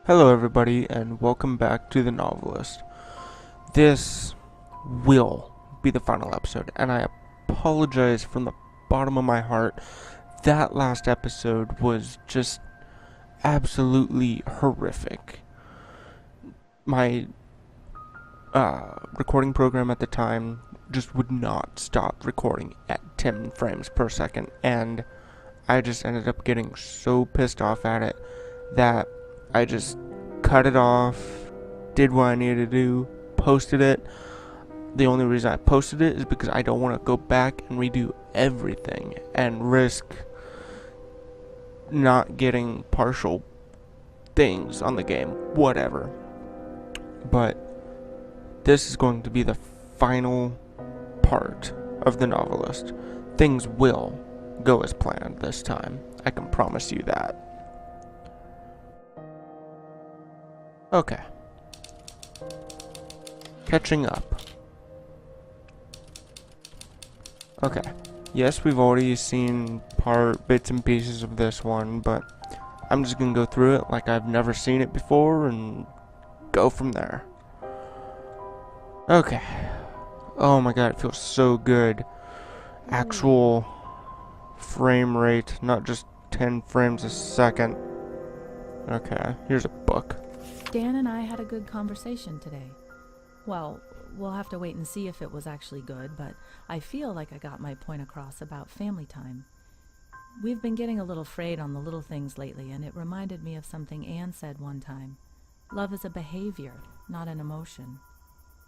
Hello everybody and welcome back to the Novelist. This will be the final episode and I apologize from the bottom of my heart. That last episode was just absolutely horrific. My recording program at the time just would not stop recording at 10 frames per second, and I just ended up getting so pissed off at it that I just cut it off, did what I needed to do, posted it. The only reason I posted it is because I don't want to go back and redo everything and risk not getting partial things on the game, whatever. But this is going to be the final part of the Novelist. Things will go as planned this time. I can promise you that. Okay. Catching up. Okay. Yes, we've already seen bits and pieces of this one, but I'm just gonna go through it like I've never seen it before and go from there. Okay. Oh my god, it feels so good. Actual frame rate, not just 10 frames a second. Okay, here's a book. Dan and I had a good conversation today. Well, we'll have to wait and see if it was actually good, but I feel like I got my point across about family time. We've been getting a little frayed on the little things lately, and it reminded me of something Anne said one time. Love is a behavior, not an emotion.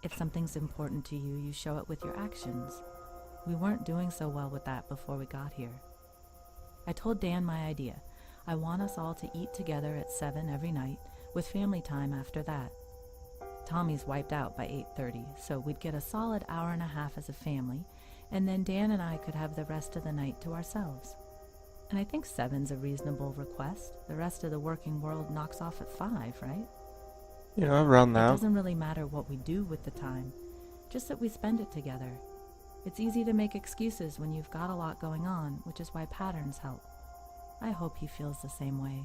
If something's important to you, you show it with your actions. We weren't doing so well with that before we got here. I told Dan my idea. I want us all to eat together at 7 every night, with family time after that. Tommy's wiped out by 8:30, so we'd get a solid hour and a half as a family, and then Dan and I could have the rest of the night to ourselves. And I think 7's a reasonable request. The rest of the working world knocks off at 5, right? Yeah, around It that. doesn't really matter what we do with the time, just that we spend it together. It's easy to make excuses when you've got a lot going on, which is why patterns help. I hope he feels the same way.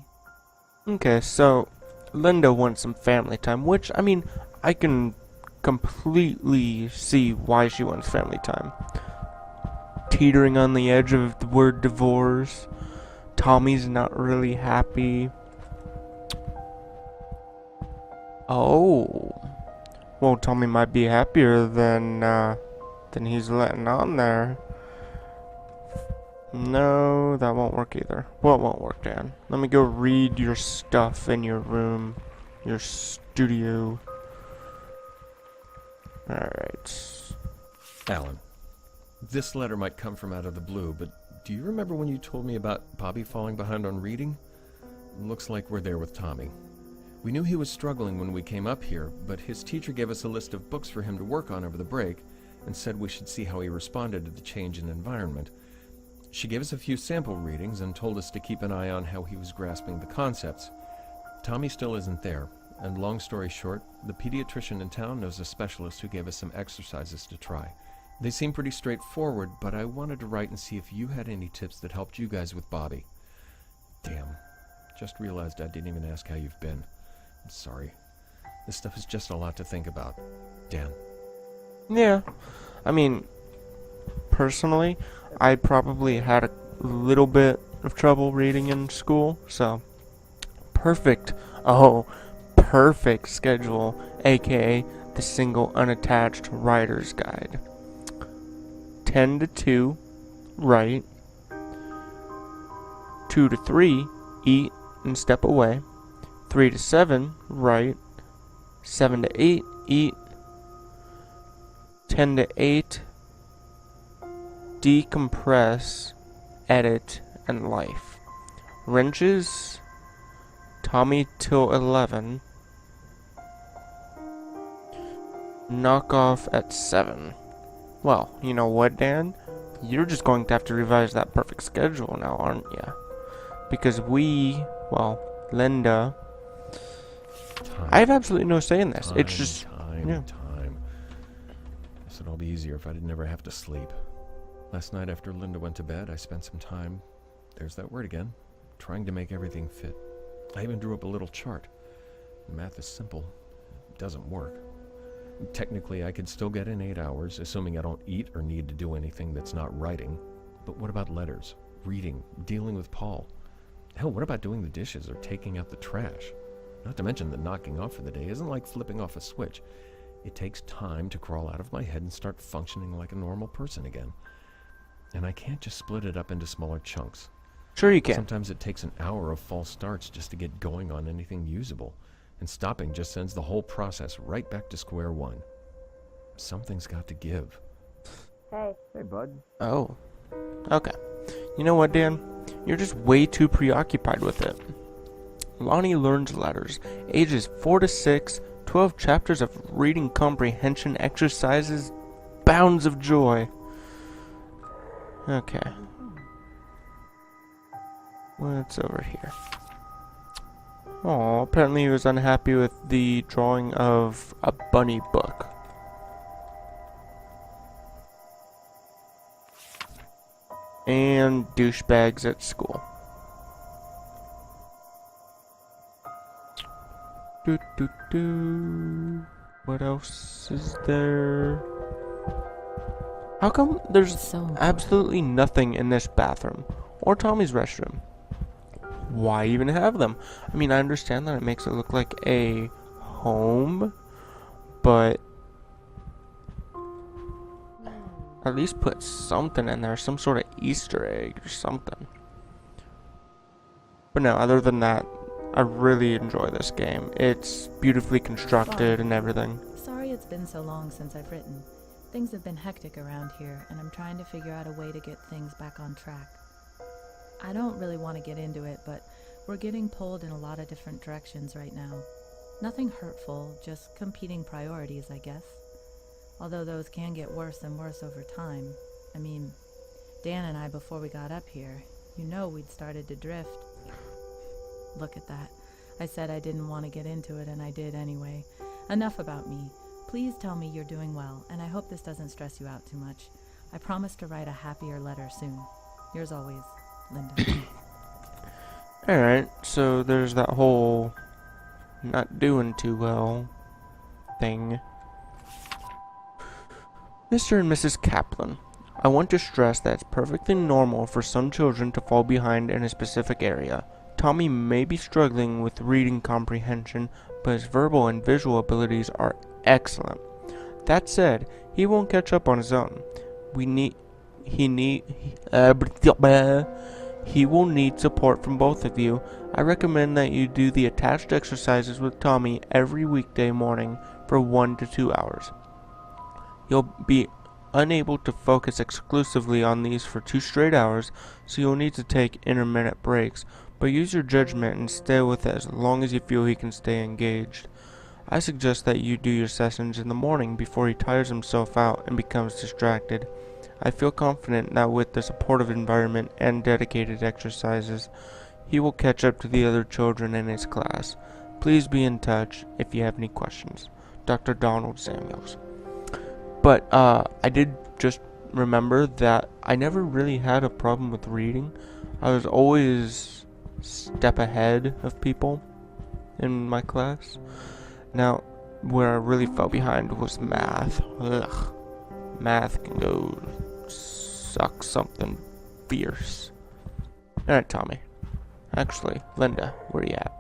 Okay, so Linda wants some family time, which, I mean, I can completely see why she wants family time. Teetering on the edge of the word divorce. Tommy's not really happy. Oh. Well, Tommy might be happier than he's letting on there. No, that won't work either. Well, it won't work, Dan. Let me go read your stuff in your room. Your studio. Alright. Alan, this letter might come from out of the blue, but do you remember when you told me about Bobby falling behind on reading? Looks like we're there with Tommy. We knew he was struggling when we came up here, but his teacher gave us a list of books for him to work on over the break and said we should see how he responded to the change in environment. She gave us a few sample readings and told us to keep an eye on how he was grasping the concepts. Tommy still isn't there, and long story short, the pediatrician in town knows a specialist who gave us some exercises to try. They seem pretty straightforward, but I wanted to write and see if you had any tips that helped you guys with Bobby. Damn, just realized I didn't even ask how you've been. I'm sorry. This stuff is just a lot to think about. Dan. Yeah. I mean, personally, I probably had a little bit of trouble reading in school, so perfect. Oh, perfect schedule, aka the single unattached writer's guide. 10 to 2, write. 2 to 3, eat and step away. 3 to 7, write. 7 to 8, eat. 10 to 8, decompress, edit, and life. Wrenches, Tommy till 11. Knock off at 7. Well, you know what, Dan? You're just going to have to revise that perfect schedule now, aren't you? Because Linda, Time. I have absolutely no say in this. It's just Time. Guess it'd all be easier if I didn't ever have to sleep. Last night after Linda went to bed, I spent some time, there's that word again, trying to make everything fit. I even drew up a little chart. Math is simple. It doesn't work. Technically, I could still get in 8 hours, assuming I don't eat or need to do anything that's not writing. But what about letters, reading, dealing with Paul? Hell, what about doing the dishes or taking out the trash? Not to mention that knocking off for the day isn't like flipping off a switch. It takes time to crawl out of my head and start functioning like a normal person again. And I can't just split it up into smaller chunks. Sure you can. Sometimes it takes an hour of false starts just to get going on anything usable. And stopping just sends the whole process right back to square one. Something's got to give. Hey, bud. Oh. Okay. You know what, Dan? You're just way too preoccupied with it. Lonnie learns letters. Ages 4 to 6, 12 chapters of reading comprehension exercises, bounds of joy. Okay. What's over here? Oh, apparently he was unhappy with the drawing of a bunny book. And douchebags at school. What else is there? How come there's So absolutely nothing in this bathroom or Tommy's restroom? Why even have them? I mean, I understand that it makes it look like a home, but at least put something in there, some sort of Easter egg or something. But no, other than that, I really enjoy this game. It's beautifully constructed and everything. sorry it's been so long since I've written. Things have been hectic around here, and I'm trying to figure out a way to get things back on track. I don't really want to get into it, but we're getting pulled in a lot of different directions right now. Nothing hurtful, just competing priorities, I guess. Although those can get worse and worse over time. I mean, Dan and I, before we got up here, we'd started to drift. Look at that. I said I didn't want to get into it, and I did anyway. Enough about me. Please tell me you're doing well, and I hope this doesn't stress you out too much. I promise to write a happier letter soon. Yours always, Linda. Alright, so there's that whole not doing too well thing. Mr. and Mrs. Kaplan, I want to stress that it's perfectly normal for some children to fall behind in a specific area. Tommy may be struggling with reading comprehension, but his verbal and visual abilities are excellent. That said, he won't catch up on his own. He will need support from both of you. I recommend that you do the attached exercises with Tommy every weekday morning for 1 to 2 hours. You'll be unable to focus exclusively on these for 2 straight hours, so you'll need to take intermittent breaks, but use your judgment and stay with it as long as you feel he can stay engaged. I suggest that you do your sessions in the morning before he tires himself out and becomes distracted. I feel confident that with the supportive environment and dedicated exercises, he will catch up to the other children in his class. Please be in touch if you have any questions. Dr. Donald Samuels. But I did just remember that I never really had a problem with reading. I was always a step ahead of people in my class. Now, where I really fell behind was math. Ugh. Math can go suck something fierce. Alright, Tommy. Actually, Linda, where you at?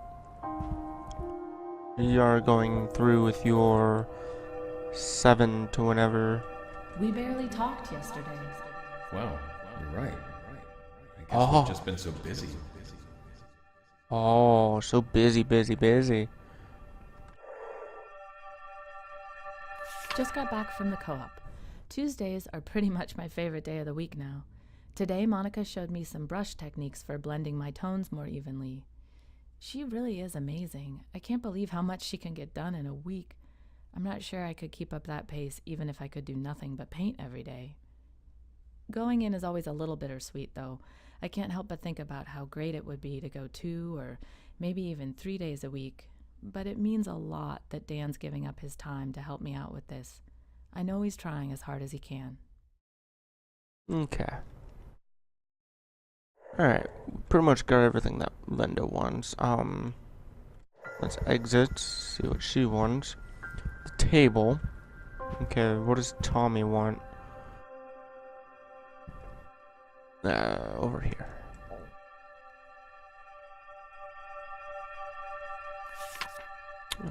You are going through with your 7 to whenever. We barely talked yesterday. Wow, you're right. I guess Oh. we've just been so busy. Oh, so busy. Just got back from the co-op. Tuesdays are pretty much my favorite day of the week now. Today, Monica showed me some brush techniques for blending my tones more evenly. She really is amazing. I can't believe how much she can get done in a week. I'm not sure I could keep up that pace even if I could do nothing but paint every day. Going in is always a little bittersweet, though. I can't help but think about how great it would be to go 2 or maybe even 3 days a week. But it means a lot that Dan's giving up his time to help me out with this. I know he's trying as hard as he can. Okay. Alright, pretty much got everything that Linda wants. Let's exit, see what she wants. The table. Okay, what does Tommy want? Over here.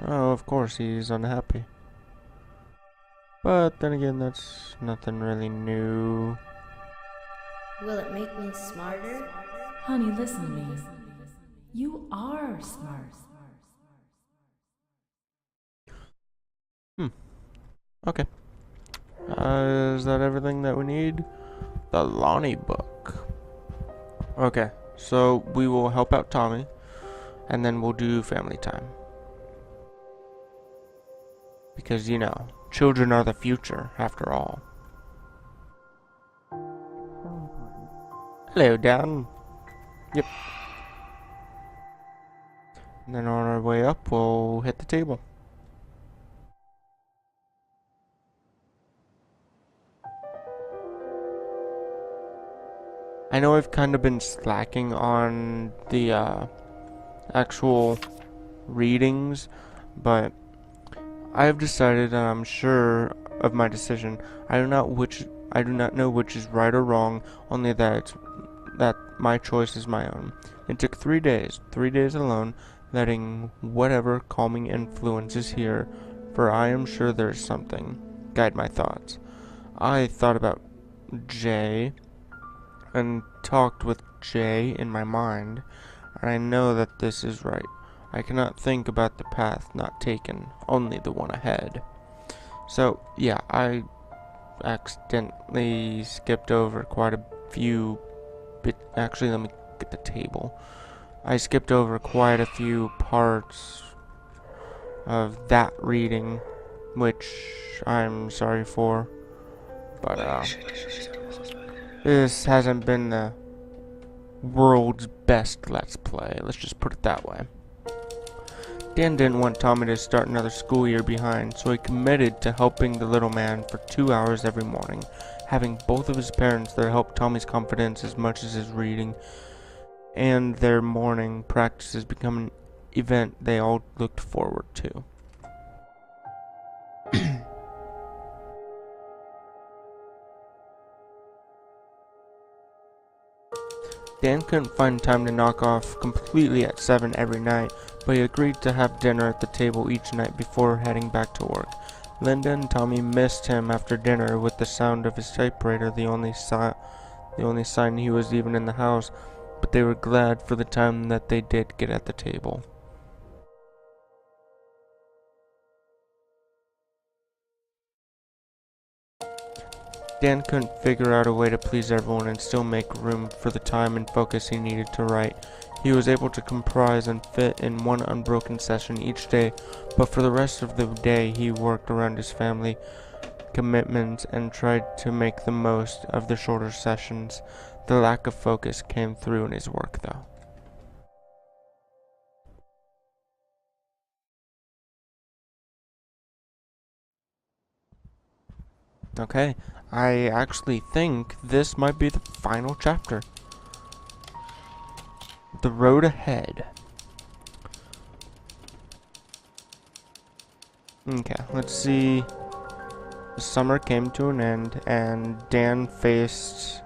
Oh, of course, he's unhappy. But then again, that's nothing really new. Will it make me smarter? Honey, listen to me. You are smart. Okay. Is that everything that we need? The Lonnie book. Okay, so we will help out Tommy, and then we'll do family time. Because, you know, children are the future, after all. Hello, Dan. Yep. And then on our way up, we'll hit the table. I know I've kind of been slacking on the actual readings, but I have decided, and I'm sure of my decision. I do not know which is right or wrong, only that my choice is my own. It took 3 days alone, letting whatever calming influence is here, for I am sure there is something, guide my thoughts. I thought about Jay, and talked with Jay in my mind, and I know that this is right. I cannot think about the path not taken, only the one ahead. So, yeah, I accidentally skipped over quite a few actually, let me get the table. I skipped over quite a few parts of that reading, which I'm sorry for, but this hasn't been the world's best Let's Play, let's just put it that way. Dan didn't want Tommy to start another school year behind, so he committed to helping the little man for 2 hours every morning. Having both of his parents there helped Tommy's confidence as much as his reading, and their morning practices become an event they all looked forward to. Dan couldn't find time to knock off completely at 7 every night, but he agreed to have dinner at the table each night before heading back to work. Linda and Tommy missed him after dinner with the sound of his typewriter, the only sign he was even in the house, but they were glad for the time that they did get at the table. Dan couldn't figure out a way to please everyone and still make room for the time and focus he needed to write. He was able to comprise and fit in one unbroken session each day, but for the rest of the day he worked around his family commitments and tried to make the most of the shorter sessions. The lack of focus came through in his work, though. Okay, I actually think this might be the final chapter. The road ahead. Okay, let's see. The summer came to an end, and Dan faced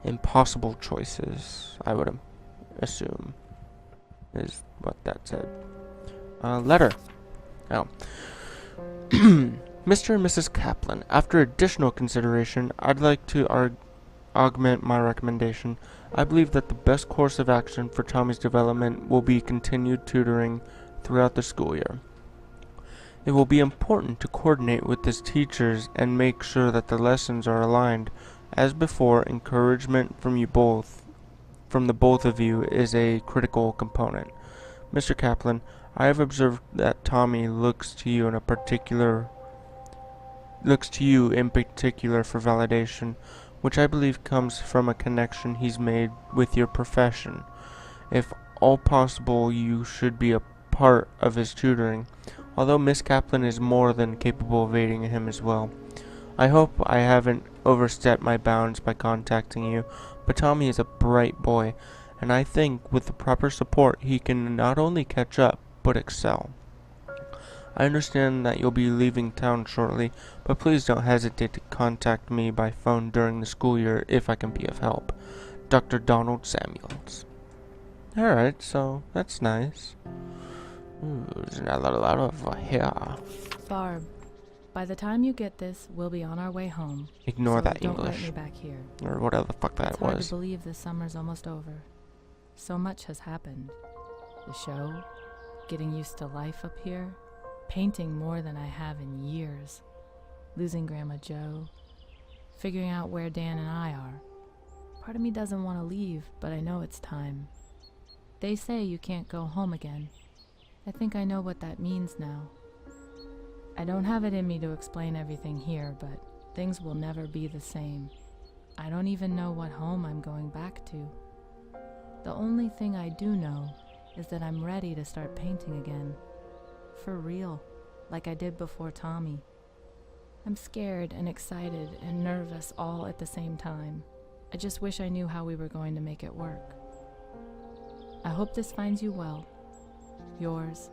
impossible choices, I would assume, is what that said. Letter. Oh. Mr. and Mrs. Kaplan, after additional consideration, I'd like to augment my recommendation. I believe that the best course of action for Tommy's development will be continued tutoring throughout the school year. It will be important to coordinate with his teachers and make sure that the lessons are aligned. As before, encouragement from the both of you is a critical component. Mr. Kaplan, I have observed that Tommy looks to you in particular for validation, which I believe comes from a connection he's made with your profession. If all possible, you should be a part of his tutoring, although Miss Kaplan is more than capable of aiding him as well. I hope I haven't overstepped my bounds by contacting you, but Tommy is a bright boy, and I think with the proper support he can not only catch up, but excel. I understand that you'll be leaving town shortly, but please don't hesitate to contact me by phone during the school year if I can be of help. Dr. Donald Samuels. Alright, so that's nice. Ooh, there's a lot of hair. Barb, by the time you get this, we'll be on our way home. Ignore so that don't English. Let me back here. Or whatever the fuck that It's hard was. to believe this summer's almost over. So much has happened. The show, getting used to life up here, painting more than I have in years, losing Grandma Jo, figuring out where Dan and I are. Part of me doesn't want to leave, but I know it's time. They say you can't go home again. I think I know what that means now. I don't have it in me to explain everything here, but things will never be the same. I don't even know what home I'm going back to. The only thing I do know is that I'm ready to start painting again. For real, like I did before Tommy. I'm scared and excited and nervous all at the same time. I just wish I knew how we were going to make it work. I hope this finds you well. Yours,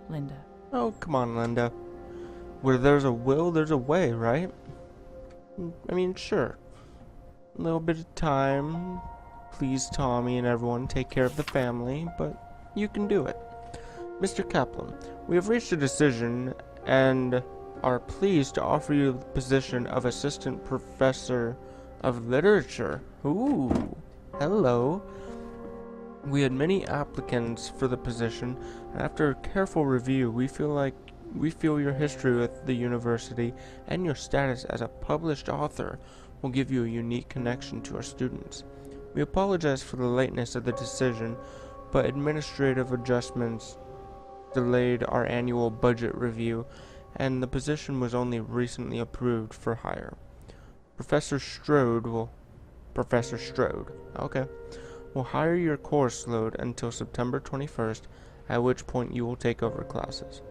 Linda. Oh, come on, Linda. Where there's a will, there's a way, right? I mean, sure. A little bit of time. Please, Tommy and everyone, take care of the family, but you can do it. Mr. Kaplan, we have reached a decision and are pleased to offer you the position of Assistant Professor of Literature. Ooh, hello. We had many applicants for the position, and after a careful review, we feel your history with the university and your status as a published author will give you a unique connection to our students. We apologize for the lateness of the decision, but administrative adjustments delayed our annual budget review, and the position was only recently approved for hire. Professor Strode, okay, will hire your course load until September 21st, at which point you will take over classes.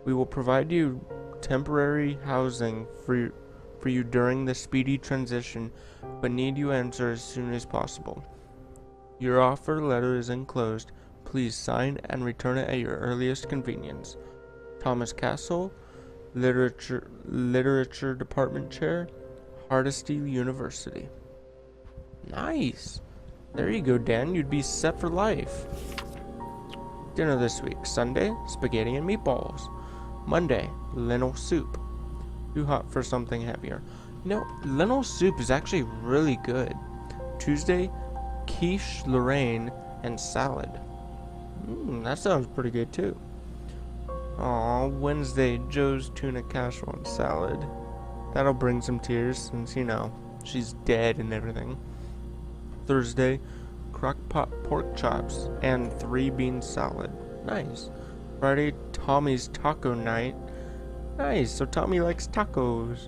We will provide you temporary housing for you during the speedy transition, but need you answer as soon as possible. Your offer letter is enclosed. Please sign and return it at your earliest convenience. Thomas Castle, Literature Department Chair, Hardesty University. Nice. There you go, Dan. You'd be set for life. Dinner this week. Sunday, spaghetti and meatballs. Monday, lentil soup. Too hot for something heavier. You know, lentil soup is actually really good. Tuesday, quiche Lorraine and salad. That sounds pretty good too. Aw, Wednesday, Joe's tuna casserole and salad. That'll bring some tears since, you know, she's dead and everything. Thursday, crock-pot pork chops and 3-bean salad. Nice. Friday, Tommy's taco night. Nice, so Tommy likes tacos.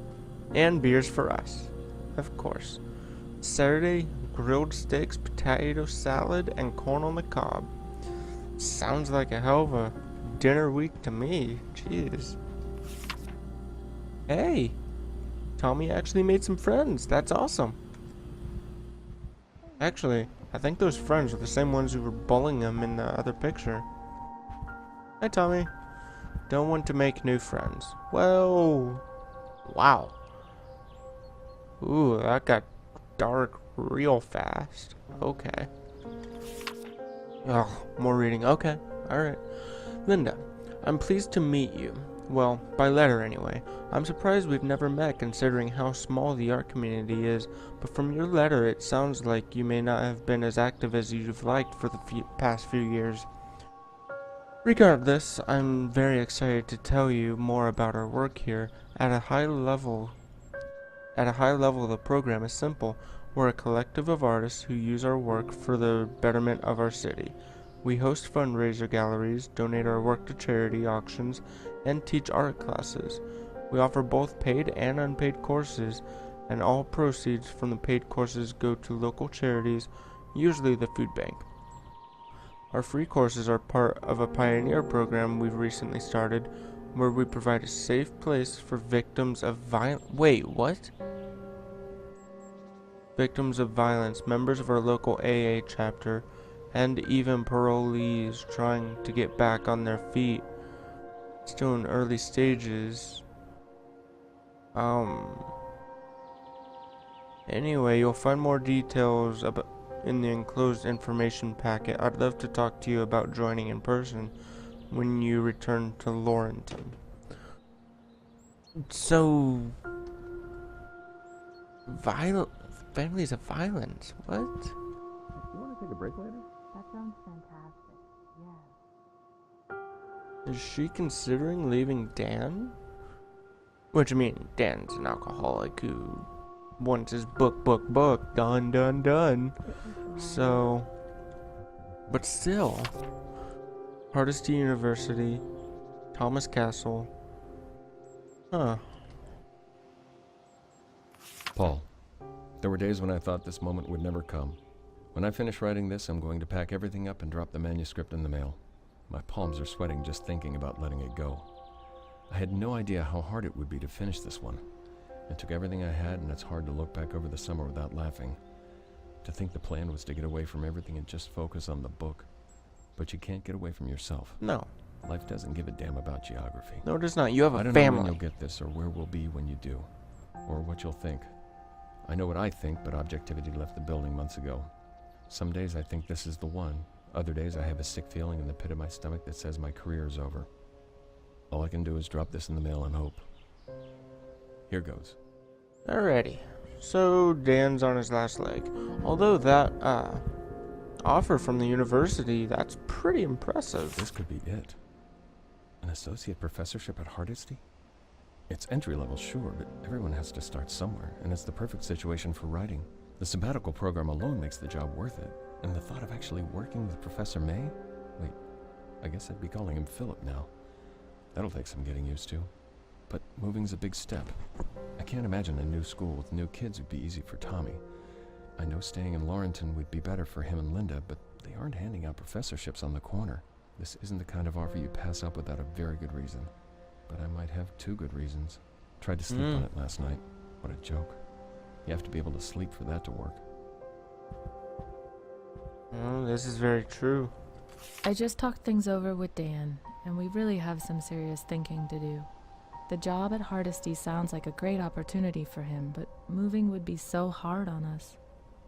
And beers for us, of course. Saturday, grilled steaks, potato salad, and corn on the cob. Sounds like a hell of a dinner week to me. Jeez. Hey, Tommy actually made some friends. That's awesome. Actually, I think those friends are the same ones who were bullying him in the other picture. Hi, Tommy. Don't want to make new friends. Well, wow. Ooh, that got dark real fast. Okay. Oh, more reading. Okay, alright. Linda, I'm pleased to meet you. Well, by letter anyway. I'm surprised we've never met considering how small the art community is, but from your letter it sounds like you may not have been as active as you've liked for the past few years. Regardless, I'm very excited to tell you more about our work here. At a high level, the program is simple. We're a collective of artists who use our work for the betterment of our city. We host fundraiser galleries, donate our work to charity auctions, and teach art classes. We offer both paid and unpaid courses, and all proceeds from the paid courses go to local charities, usually the food bank. Our free courses are part of a pioneer program we've recently started, where we provide a safe place for victims of Victims of violence. Members of our local AA chapter and even parolees trying to get back on their feet, still in early stages. Anyway, you'll find more details about in the enclosed information packet. I'd love to talk to you about joining in person when you return to Laurenton. So, families of violence. What? You want to take a break later? That sounds fantastic. Yeah. Is she considering leaving Dan? Which, I mean, Dan's an alcoholic who wants his book, done. So, but still, Hardesty University, Thomas Castle. Huh. Paul, there were days when I thought this moment would never come. When I finish writing this, I'm going to pack everything up and drop the manuscript in the mail. My palms are sweating just thinking about letting it go. I had no idea how hard it would be to finish this one. It took everything I had, and it's hard to look back over the summer without laughing. To think the plan was to get away from everything and just focus on the book. But you can't get away from yourself. No. Life doesn't give a damn about geography. No, it does not. You have a I don't family. know when you'll get this, or where we'll be when you do, or what you'll think. I know what I think, but objectivity left the building months ago. Some days I think this is the one. Other days I have a sick feeling in the pit of my stomach that says my career is over. All I can do is drop this in the mail and hope. Here goes. Alrighty. So Dan's on his last leg. Although that offer from the university, that's pretty impressive. This could be it. An associate professorship at Hardesty? It's entry level, sure, but everyone has to start somewhere, and it's the perfect situation for writing. The sabbatical program alone makes the job worth it, and the thought of actually working with Professor May? Wait, I guess I'd be calling him Philip now. That'll take some getting used to. But moving's a big step. I can't imagine a new school with new kids would be easy for Tommy. I know staying in Laurenton would be better for him and Linda, but they aren't handing out professorships on the corner. This isn't the kind of offer you pass up without a very good reason. But I might have 2 good reasons. Tried to sleep on it last night. What a joke. You have to be able to sleep for that to work. Oh, this is very true. I just talked things over with Dan, and we really have some serious thinking to do. The job at Hardesty sounds like a great opportunity for him, but moving would be so hard on us.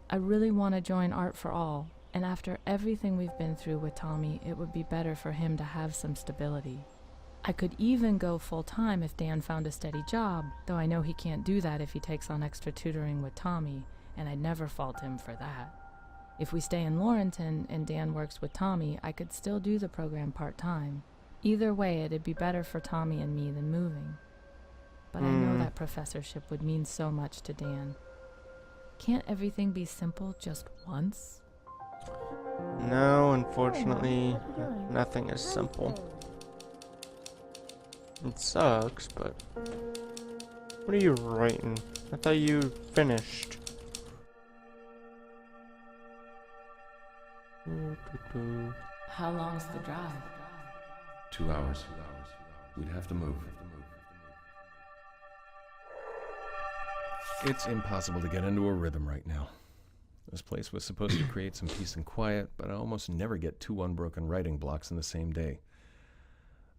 I really want to join Art for All, and after everything we've been through with Tommy, it would be better for him to have some stability. I could even go full-time if Dan found a steady job, though I know he can't do that if he takes on extra tutoring with Tommy, and I'd never fault him for that. If we stay in Laurenton and Dan works with Tommy, I could still do the program part-time. Either way, it'd be better for Tommy and me than moving. But I know that professorship would mean so much to Dan. Can't everything be simple just once? No, unfortunately, nothing is simple. It sucks, but... What are you writing? I thought you finished. How long's the drive? 2 hours. We'd have to move. It's impossible to get into a rhythm right now. This place was supposed to create some peace and quiet, but I almost never get 2 unbroken writing blocks in the same day.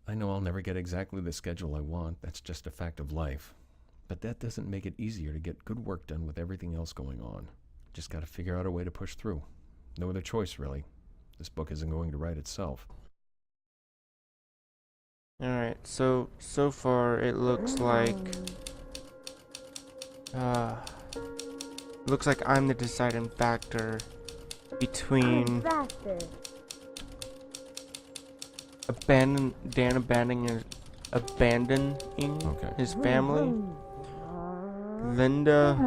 I know I'll never get exactly the schedule I want, that's just a fact of life. But that doesn't make it easier to get good work done with everything else going on. Just gotta figure out a way to push through. No other choice, really. This book isn't going to write itself. Alright, so far it looks like... looks like I'm the deciding factor between Dan abandoning his family, Linda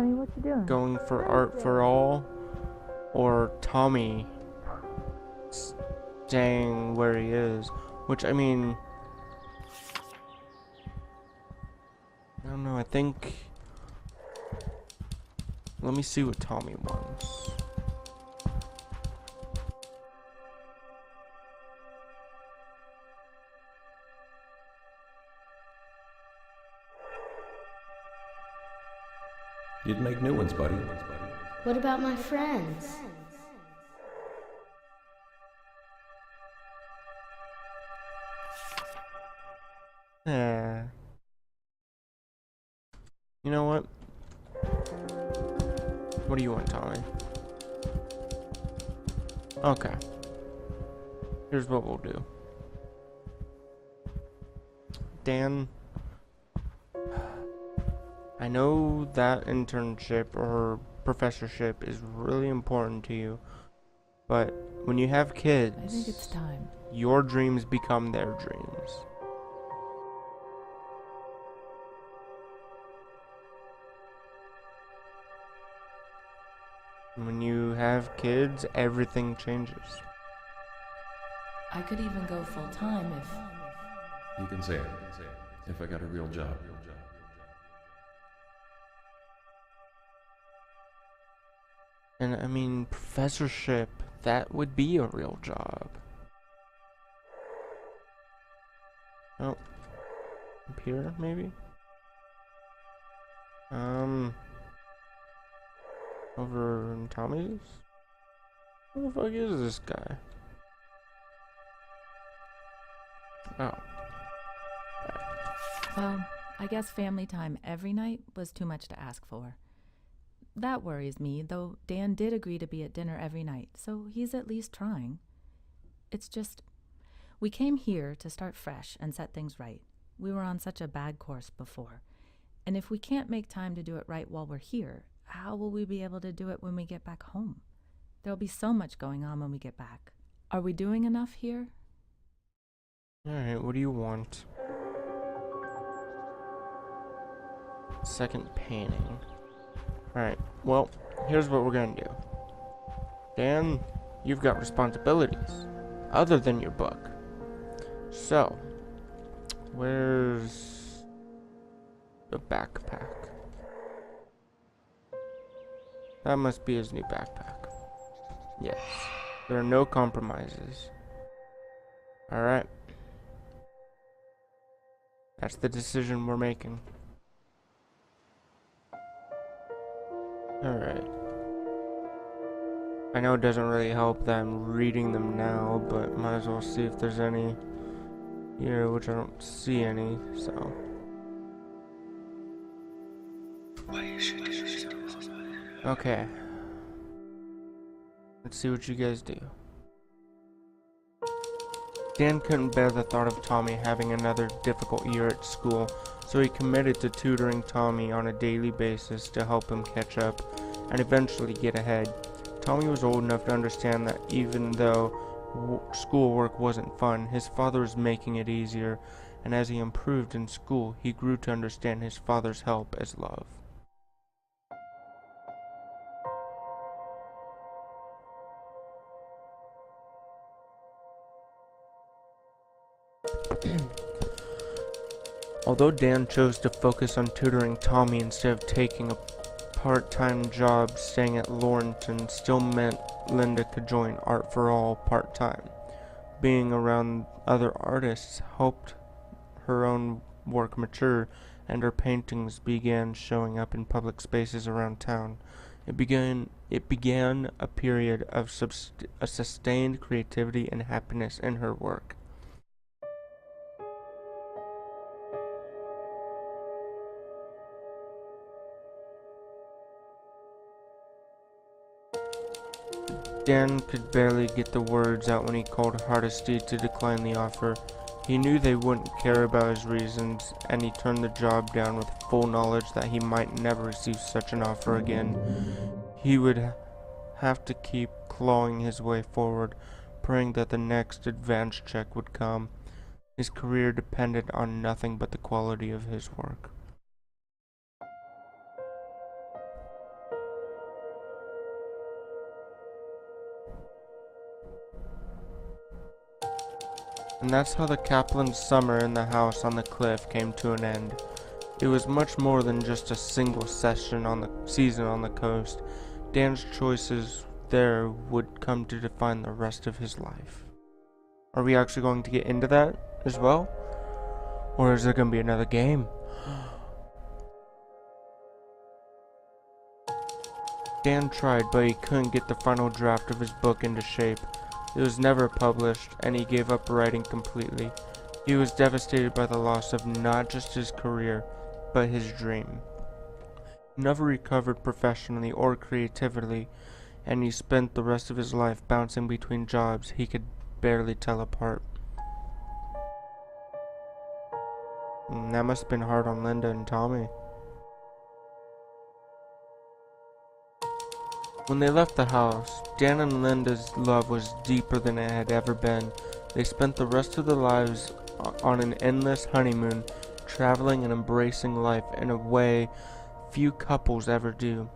going for Art for All, or Tommy staying where he is. Which, I mean, I don't know, I think... Let me see what Tommy wants. You'd make new ones, buddy. What about my friends? Eh. You know what? What do you want, Tommy? Okay. Here's what we'll do. Dan, I know that internship or professorship is really important to you, but when you have kids, I think it's time. your dreams become their dreams. When you have kids, everything changes. I could even go full time if. You can say it. If I got a real job. And I mean, professorship, that would be a real job. Oh, up here, maybe? Over in Tommy's? Who the fuck is this guy? Oh. Well, I guess family time every night was too much to ask for. That worries me, though Dan did agree to be at dinner every night, so he's at least trying. It's just, we came here to start fresh and set things right. We were on such a bad course before. And if we can't make time to do it right while we're here, how will we be able to do it when we get back home? There'll be so much going on when we get back. Are we doing enough here? Alright, what do you want? Second painting. Alright, well, here's what we're gonna do. Dan, you've got responsibilities other than your book. So, where's the backpack? That must be his new backpack. Yes, there are no compromises. Alright. That's the decision we're making. Alright. I know it doesn't really help that I'm reading them now, but might as well see if there's any here, which I don't see any, so. Okay. Let's see what you guys do. Dan couldn't bear the thought of Tommy having another difficult year at school, so he committed to tutoring Tommy on a daily basis to help him catch up and eventually get ahead. Tommy was old enough to understand that even though schoolwork wasn't fun, his father was making it easier, and as he improved in school, he grew to understand his father's help as love. Although Dan chose to focus on tutoring Tommy instead of taking a part-time job staying at Lawrenton still meant Linda could join Art for All part-time. Being around other artists helped her own work mature, and her paintings began showing up in public spaces around town. It began a period of sustained creativity and happiness in her work. Dan could barely get the words out when he called Hardesty to decline the offer. He knew they wouldn't care about his reasons, and he turned the job down with full knowledge that he might never receive such an offer again. He would have to keep clawing his way forward, praying that the next advance check would come. His career depended on nothing but the quality of his work. And that's how the Kaplan's summer in the house on the cliff came to an end. It was much more than just a single season on the coast. Dan's choices there would come to define the rest of his life. Are we actually going to get into that as well? Or is there going to be another game? Dan tried, but he couldn't get the final draft of his book into shape. It was never published, and he gave up writing completely. He was devastated by the loss of not just his career, but his dream. He never recovered professionally or creatively, and he spent the rest of his life bouncing between jobs he could barely tell apart. That must have been hard on Linda and Tommy. When they left the house, Dan and Linda's love was deeper than it had ever been. They spent the rest of their lives on an endless honeymoon, traveling and embracing life in a way few couples ever do.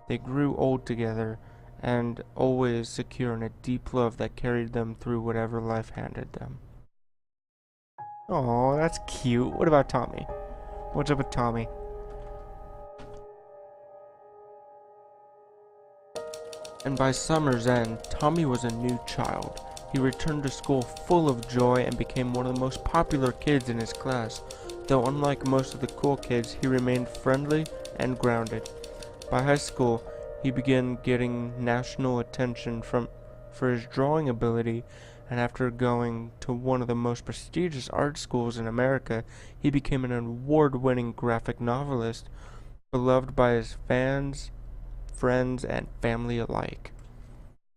They grew old together, and always secure in a deep love that carried them through whatever life handed them. Oh, that's cute. What about Tommy? What's up with Tommy? And by summer's end, Tommy was a new child. He returned to school full of joy and became one of the most popular kids in his class. Though unlike most of the cool kids, he remained friendly and grounded. By high school, he began getting national attention for his drawing ability, and after going to one of the most prestigious art schools in America, he became an award-winning graphic novelist, beloved by his fans, friends, and family alike.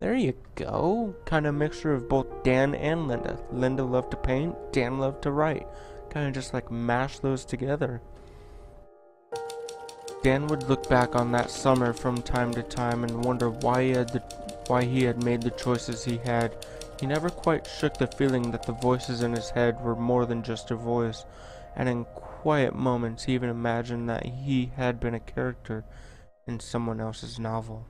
There you go. Kind of mixture of both Dan and Linda. Linda loved to paint, Dan loved to write. Kind of just like mash those together. Dan would look back on that summer from time to time and wonder why he had made the choices he had. He never quite shook the feeling that the voices in his head were more than just a voice, and in quiet moments he even imagined that he had been a character in someone else's novel.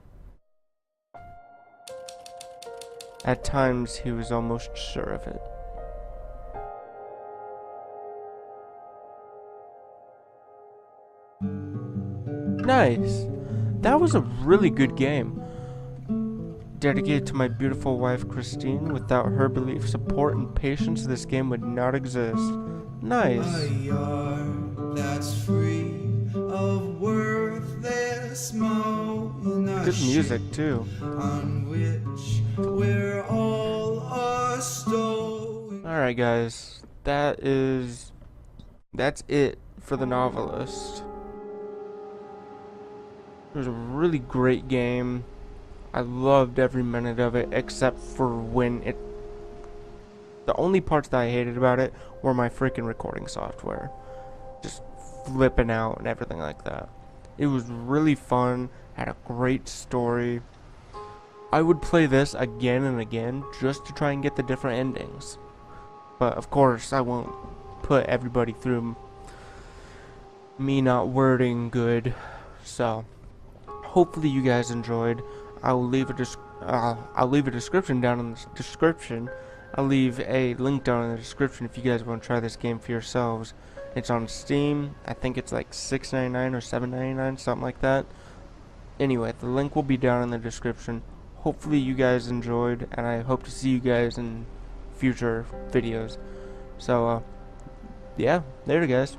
At times he was almost sure of it. Nice! That was a really good game. Dedicated to my beautiful wife Christine. Without her belief, support, and patience, this game would not exist. Nice. A yard that's free of worthless moan. Good music too. On which we're all astowed. Alright guys, that's it for The Novelist. It was a really great game. I loved every minute of it, except for the only parts that I hated about it were my freaking recording software. Just flipping out and everything like that. It was really fun, had a great story. I would play this again and again just to try and get the different endings. But of course, I won't put everybody through me not wording good. So, hopefully you guys enjoyed. I'll leave a description down in the description. I'll leave a link down in the description if you guys want to try this game for yourselves. It's on Steam. I think it's like $6.99 or $7.99, something like that. Anyway, the link will be down in the description. Hopefully you guys enjoyed, and I hope to see you guys in future videos. So, yeah, later guys.